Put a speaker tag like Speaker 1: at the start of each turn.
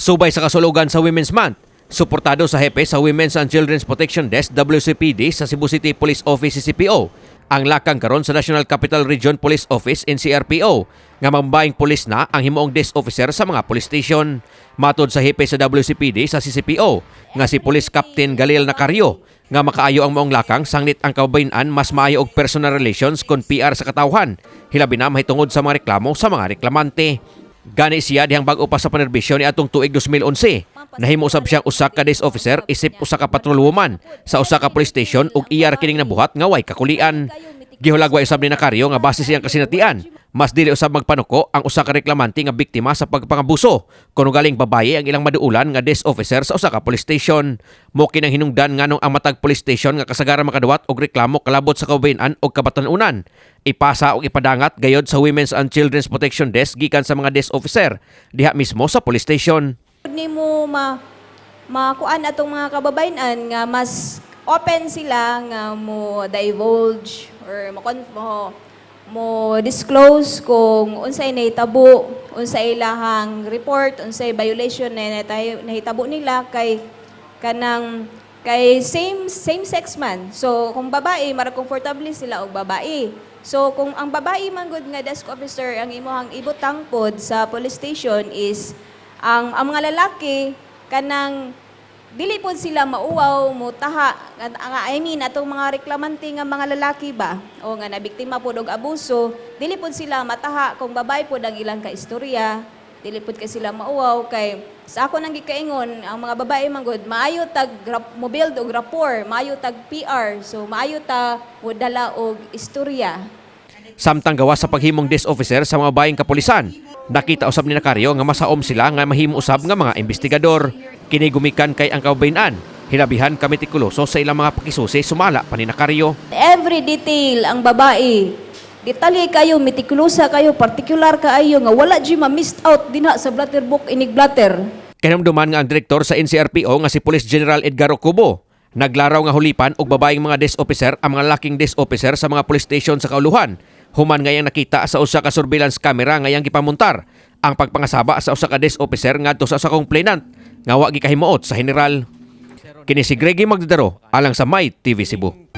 Speaker 1: Subay sa kasulugan sa Women's Month, suportado sa hepe sa Women's and Children's Protection Desk WCPD sa Cebu City Police Office CCPO, ang lakang karon sa National Capital Region Police Office NCRPO nga mambayang pulis na ang himuong desk officer sa mga police station. Matod sa hepe sa WCPD sa CCPO nga si Police Captain Galil Nacario nga makaayo ang maong lakang sanglit ang kababayan mas maayo og personal relations kon PR sa katawhan, hilabi na mahitungod sa mga reklamo sa mga reklamante. Gani siya dihang bag-o pa sa panerbisyo ni atong tuig 2011. Nahimo usab siyang usa ka desk officer isip usa ka patrol woman sa usa ka police station ug iyar kining nabuhat nga way kakulian. Gihulagway usab ni Nacario nga base siyang kasinatian, mas dili usab magpanuko ang usa ka reklamante nga biktima sa pagpangabuso kuno galing babaye ang ilang maduulan nga desk officer sa usa ka police station. Mo kinang hinungdan nganong ang matag police station nga kasagaran makaduwat og reklamo kalabot sa kababayen og kabatan-unan. Ipasa og ipadangat gayod sa Women's and Children's Protection Desk gikan sa mga desk officer diha mismo sa police station.
Speaker 2: Nimo makuan atong mga kababayan nga mas open sila nga mo divulge or mo disclose kung unsay nahitabo, unsay ilahang report, unsay violation na nahitabo nila kay same sex man. So kung babae, mara comfortable sila og babae. So kung ang babae man gud nga desk officer ang imong ibutang pod sa police station is ang mga lalaki kanang dili pod sila mauwaw mo taha. I mean atong mga reklamante nga mga lalaki ba o nga nabiktima pod og abuso, dili pod sila mataha kung babae pod ang ilang kaistorya, dili pod kay sila mauwaw kay sa ako nang gikaingon ang mga babae man gud maayo tag mo build og rapport, maayo tag PR, so maayo ta mo dala og istorya.
Speaker 1: Samtang gawa sa paghimong desk officer sa mga bayang kapulisan, nakita usab ni Nacario nga masaom sila nga mahimo usab nga mga investigador. Kini gumikan kay ang kababayan, hilabihan ka metikuloso sa ilang mga pakisusi sumala pa ni Nacario.
Speaker 2: Every detail ang babae. Detalye kayo, metikulosa kayo, particular kayo nga wala di ma-missed out dinha sa blatter book inig blatter.
Speaker 1: Kinamduman nga ang direktor sa NCRPO nga si Police General Edgar Ocubo, naglaraw nga hulipan og babaeng mga desk officer ang mga laking desk officer sa mga police station sa kauluhan. Human ngayang nakita sa usa ka surveillance camera ngayang gipamuntar ang pagpangasaba sa usa ka desk officer ngadto sa usa ka complainant nga wa gikahimuot sa general. Kini si Greggy Magdadaro alang sa My TV Cebu.